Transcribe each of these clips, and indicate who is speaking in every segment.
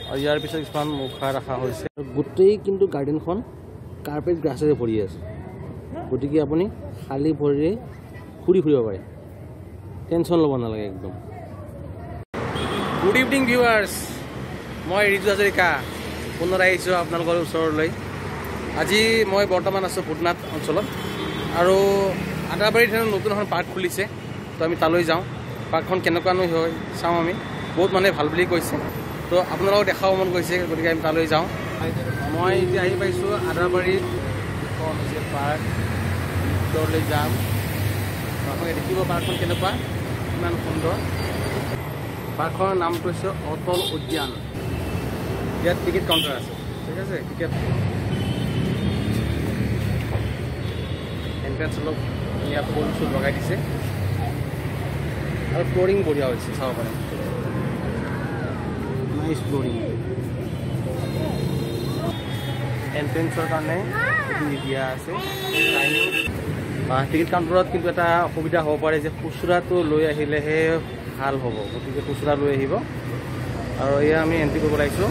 Speaker 1: আৰু ইয়াৰ পিছত কিছুমান মুখা ৰখা হৈছে গোটেই কিন্তু গাৰ্ডেনখন কাৰ্পেট গ্ৰাছেৰে ভৰি আছে গতিকে আপুনি খালী ভৰিৰে ফুৰিব পাৰে টেনশ্যন ল'ব নালাগে একদম গুড ইভিনিং ভিউৱাৰ্ছ মই ৰিজু হাজৰিকা পুনৰ আহিছোঁ আপোনালোকৰ ওচৰলৈ আজি মই বৰ্তমান আছোঁ ভূটনাথ অঞ্চলত আৰু আদাবাৰীত নতুন এখন পাৰ্ক খুলিছে তো আমি তালৈ যাওঁ পাৰ্কখন কেনেকুৱানো হয় চাওঁ আমি বহুত মানুহে ভাল বুলি কৈছে তো আপোনালোকক দেখাব মন গৈছে গতিকে আমি তালৈ যাওঁ মই এতিয়া আহি পাইছোঁ আদাবাৰীত এখন হৈছে পাৰ্ক ভিতৰলৈ যাম আপোনালোকে দেখিব পাৰ্কখন কেনেকুৱা ইমান সুন্দৰ পাৰ্কখনৰ নামটো হৈছে অটল উদ্যান ইয়াত টিকেট কাউণ্টাৰ আছে ঠিক আছে টিকেট এণ্ট্ৰেঞ্চ অলপ ইয়াত ফুল চুল লগাই দিছে আৰু ফ্ল'ৰিং বঢ়িয়া হৈছে চাব পাৰে নাইচ ফ্ল'ৰিং এণ্ট্ৰেঞ্চৰ কাৰণে দিয়া আছে টিকেট কাউণ্টাৰত কিন্তু এটা অসুবিধা হ'ব পাৰে যে খুচুৰাটো লৈ আহিলেহে ভাল হ'ব গতিকে খুচুৰা লৈ আহিব আৰু এয়া আমি এণ্ট্ৰি কৰিব লাগিছোঁ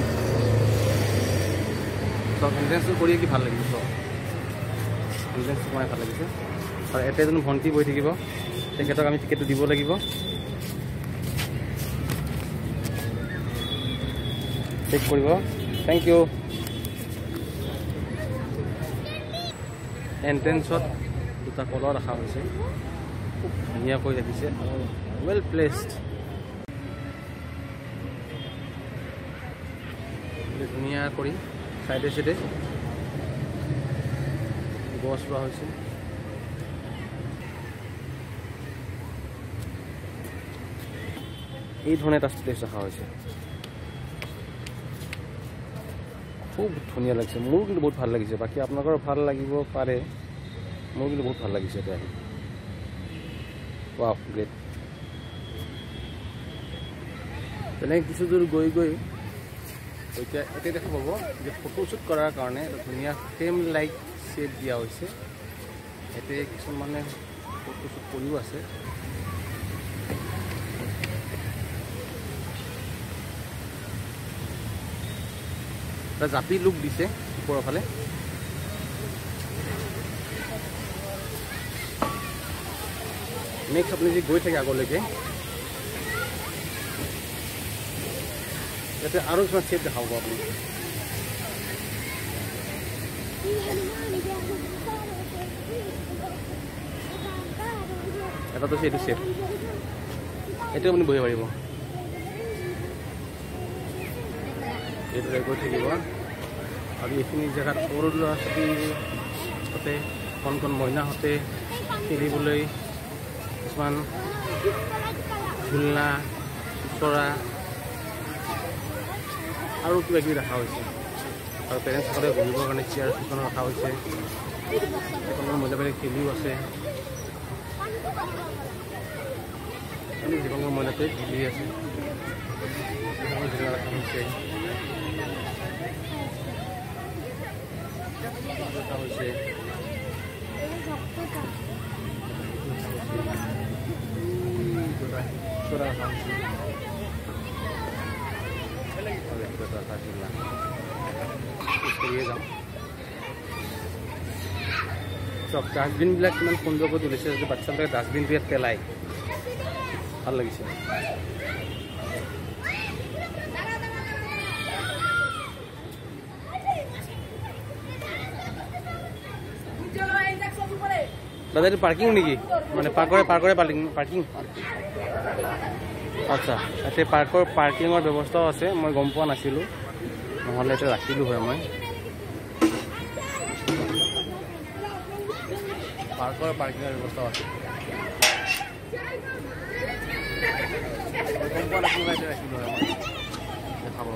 Speaker 1: চব এণ্ট্ৰেঞ্চটো কৰি কি ভাল লাগিছে চব এণ্ট্ৰেঞ্চটো কৰি ভাল লাগিছে আৰু এটা এজন ভণ্টি বহি থাকিব তেখেতক আমি টিকেটটো দিব লাগিব চেক কৰিব থেংক ইউ এণ্ট্ৰেঞ্চত দুটা কলৰ ৰখা হৈছে খুব ধুনীয়াকৈ ৰাখিছে আৰু ৱেল প্লেচড ধুনীয়া কৰি চাইডে চাইডে গছ ৰোৱা হৈছে এই ধৰণে এটা প্লেচ ৰখা হৈছে খুব ধুনীয়া লাগিছে মোৰ কিন্তু বহুত ভাল লাগিছে বাকী আপোনালোকৰ ভাল লাগিব পাৰে মোৰ কিন্তু বহুত ভাল লাগিছে এতিয়া আহি ৱাও গ্ৰেট তেনেকৈ কিছু দূৰ গৈ গৈ এতিয়া এতিয়া দেখা পাব যে ফটোশ্বুট কৰাৰ কাৰণে এটা ধুনীয়া ফ্ৰেম লাইক ছেট দিয়া হৈছে এতিয়া কিছুমানে ফটোশ্বুট কৰিও আছে এটা জাপি লুক দিছে ওপৰৰ ফালে নেক্সট আপুনি যদি গৈ থাকে আগলৈকে ইয়াতে আৰু কিছুমান ছেট দেখা পাব আপুনি এটাতো এইটো ছেট এইটো আপুনি বহিব পাৰিব এইটো গৈ থাকিব আৰু এইখিনি জেগাত সৰু ল'ৰা ছোৱালীহঁতে কণ কণ মইনাহঁতে খেলিবলৈ কিছুমান ঝুলনা চৰা আৰু কিবা কিবি ৰখা হৈছে আৰু পেৰেণ্টছসকলে বহিবৰ কাৰণে চেয়াৰ কিছুমান ৰখা হৈছে মহিলাবিলাকে খেলিও আছে জীৱনৰ মহিলাটোৱে খেলি আছে ঝুলনা ৰখা হৈছে চব ডাষ্টবিনবিলাক কিমান সুন্দৰকৈ তুলিছে যদি বাচ্চাবিলাকে ডাষ্টবিনটো ইয়াত পেলায় ভাল লাগিছে দাদা এইটো পাৰ্কিং নেকি মানে পাৰ্কৰে পাৰ্কিং আচ্ছা ইয়াতে পাৰ্কিঙৰ ব্যৱস্থাও আছে মই গম পোৱা নাছিলোঁ নহ'লে এতিয়া ৰাখিলোঁ হয় মই পাৰ্কিঙৰ ব্যৱস্থাও আছে গম পোৱা নাছিলোঁ এতিয়া ৰাখিলোঁ হয় মই দেখাব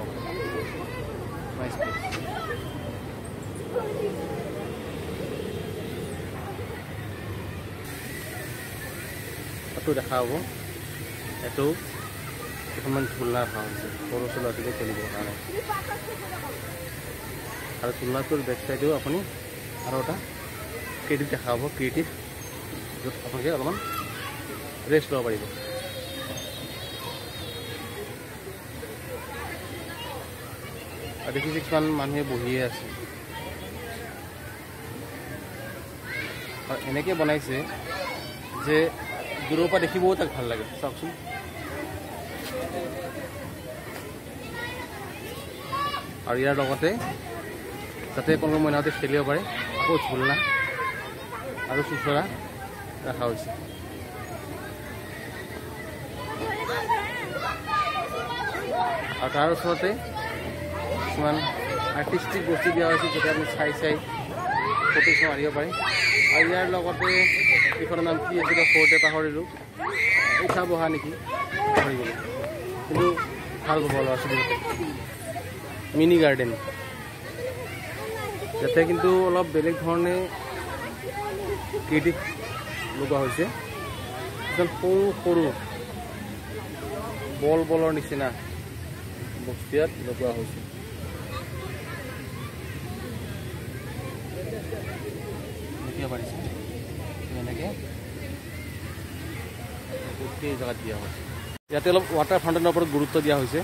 Speaker 1: দেখা হ'ব এইটো কিছুমান ঝুলনা ৰখা হৈছে সৰু ল'ৰা ছোৱালীয়ে খেলিবৰ কাৰণে আৰু ঝুলনাটোৰ বেক চাইডেও আপুনি আৰু এটা ক্ৰিয়েটিভ দেখা হ'ব ক্ৰিয়েটিভ য'ত আপোনালোকে অলপমান ৰেষ্ট ল'ব পাৰিব আৰু দেখিছে কিছুমান মানুহে বহিয়ে আছে আৰু এনেকৈ বনাইছে যে দূৰৰ পৰা দেখিবও তাক ভাল লাগে চাওকচোন আৰু ইয়াৰ লগতে যাতে কোনো মইনাতে খেলিব পাৰে আকৌ ঝুলনা আৰু চুচৰা ৰখা হৈছে আৰু তাৰ ওচৰতে কিছুমান আৰ্টিষ্টিক বস্তু দিয়া হৈছে যাতে আপুনি চাই ফটো মাৰিব পাৰে আৰু ইয়াৰ লগতে এইখনৰ নাম কি আছিলে সৰুতে পাহৰিলোঁ উঠা বহা নেকি পাহৰি গ'লোঁ কিন্তু ভাল পাব ল'ৰা ছোৱালীহঁতে মিনি গাৰ্ডেন ইয়াতে কিন্তু অলপ বেলেগ ধৰণে ক্ৰিয়েটিভ লগোৱা হৈছে একদম সৰু বলৰ নিচিনা বস্তু ইয়াত লগোৱা হৈছে দেখিব পাৰিছে এনেকৈ গোটেই জেগাত দিয়া হৈছে ইয়াতে অলপ ৱাটাৰ ফাউণ্টেনৰ ওপৰত গুৰুত্ব দিয়া হৈছে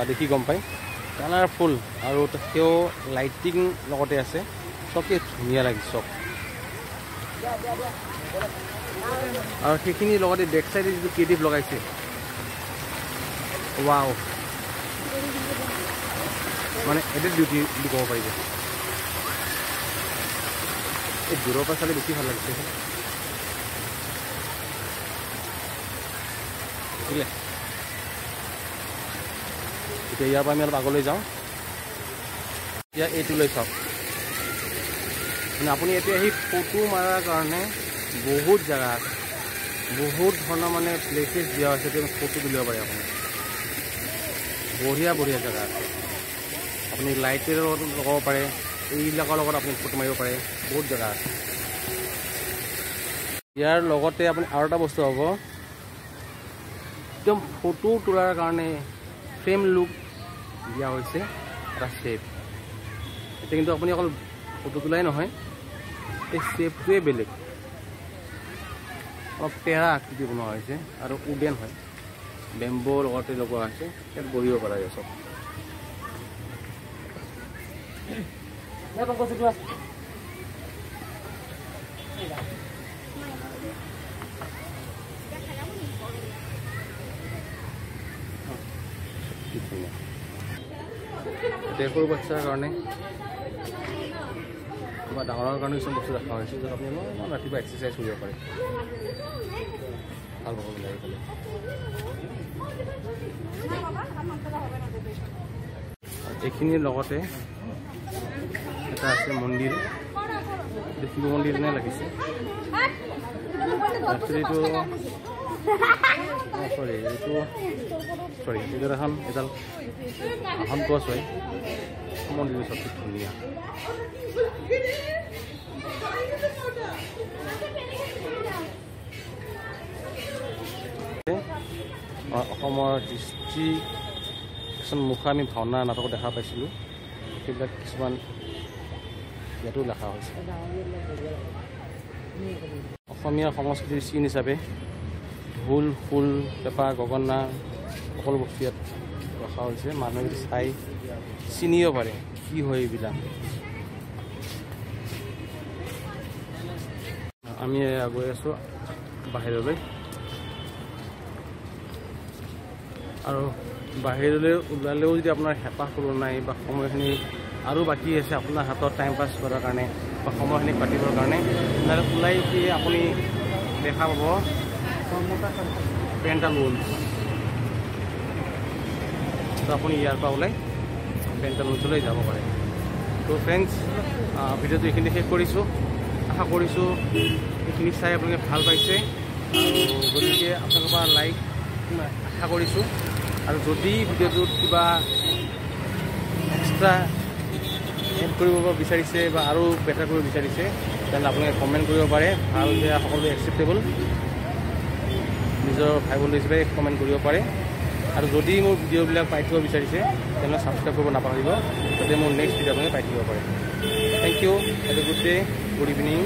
Speaker 1: দেখি গম পায় কালাৰফুল আৰু তাতেও লাইটিং লগতে আছে চবকে ধুনীয়া লাগিছে চব আৰু সেইখিনিৰ লগতে বেক চাইডে যিটো ক্ৰিয়েটিভ লগাইছে ৱাও মানে এডেড বিউটি বুলি ক'ব পাৰিব এই দূৰৰ পৰা চালে বেছি ভাল লাগিছে বুজিলে এতিয়া ইয়াৰ পৰা আমি অলপ আগলৈ যাওঁ এতিয়া এইটো লৈ চাওক মানে আপুনি এতিয়া আহি ফটো মাৰাৰ কাৰণে বহুত জেগা আছে বহুত ধৰণৰ মানে প্লেচেছ দিয়া হৈছে যে ফটো তুলিব পাৰে আপুনি বঢ়িয়া জেগা আছে আপুনি লাইটেৰ লগত লগাব পাৰে এইবিলাকৰ লগত আপুনি ফটো মাৰিব পাৰে বহুত জেগা আছে ইয়াৰ লগতে আপুনি আৰু এটা বস্তু হ'ব একদম ফটো তোলাৰ কাৰণে ফ্ৰেম লুক দিয়া হৈছে এটা শ্বেপ এতিয়া কিন্তু আপুনি অকল ফটো তোলাই নহয় এই শ্বেপটোৱে বেলেগ অলপ টেৰা আকৃতি বনোৱা হৈছে আৰু উডেন হয় বেম্বো লগতে লগোৱা হৈছে ইয়াত বহিব পৰা যায় চব সৰু বাচ্চাৰ কাৰণে কিবা ডাঙৰৰ কাৰণে কিছুমান বস্তু ৰখা হৈছে য'ত আপুনি অলপমান ৰাতিপুৱা এক্সাৰচাইজ কৰিব পাৰে ভাল পাব লাগে পেলাই এইখিনিৰ লগতে এটা আছে মন্দিৰ শিৱ মন্দিৰ নে লাগিছে এইটো এইটো এখন এডাল আহত গছ হয় মন্দিৰটো চবটো ধুনীয়া অসমৰ হিষ্ট্ৰী কিছুমান মুখা আমি ভাওনা নাটকত দেখা পাইছিলোঁ সেইবিলাক কিছুমান ইয়াতো লেখা হৈছে অসমীয়া সংস্কৃতিৰ চিন হিচাপে ঢোল খোল পেঁপা গগনা সকলো বস্তু ইয়াত ৰখা হৈছে মানুহে যদি চাই চিনিব পাৰে কি হয় এইবিলাক আমি গৈ আছোঁ বাহিৰলৈ আৰু বাহিৰলৈ ওলালেও যদি আপোনাৰ হেঁপাহ পলোৱা নাই বা সময়খিনি আৰু বাকী আছে আপোনাৰ হাতত টাইম পাছ কৰাৰ কাৰণে বা সময়খিনি কাটিবৰ কাৰণে তেনেহ'লে ওলাই কি আপুনি দেখা পাব পেণ্টালুনছ তো আপুনি ইয়াৰ পৰা ওলাই পেণ্টালুনছলৈ যাব পাৰে তো ফ্ৰেণ্ডছ ভিডিঅ'টো এইখিনি শেষ কৰিছোঁ আশা কৰিছোঁ এইখিনি চাই আপোনালোকে ভাল পাইছে আৰু গতিকে আপোনালোকৰ পৰা লাইক আশা কৰিছোঁ আৰু যদি ভিডিঅ'টোত কিবা এক্সট্ৰা এড কৰিব বিচাৰিছে বা আৰু বেটাৰ কৰিব বিচাৰিছে তেতিয়াহ'লে আপোনালোকে কমেণ্ট কৰিব পাৰে ভাল বেয়া সকলো একচেপ্টেবল নিজৰ ভাই বন্ধু হিচাপে কমেণ্ট কৰিব পাৰে আৰু যদি মোৰ ভিডিঅ'বিলাক পাই থাকিব বিচাৰিছে তেনেহ'লে ছাবস্ক্ৰাইব কৰিব নাপাহৰিব যাতে মোৰ নেক্সট ভিডিঅ' আপোনালোকে পাই থাকিব পাৰে thank you have a good day good evening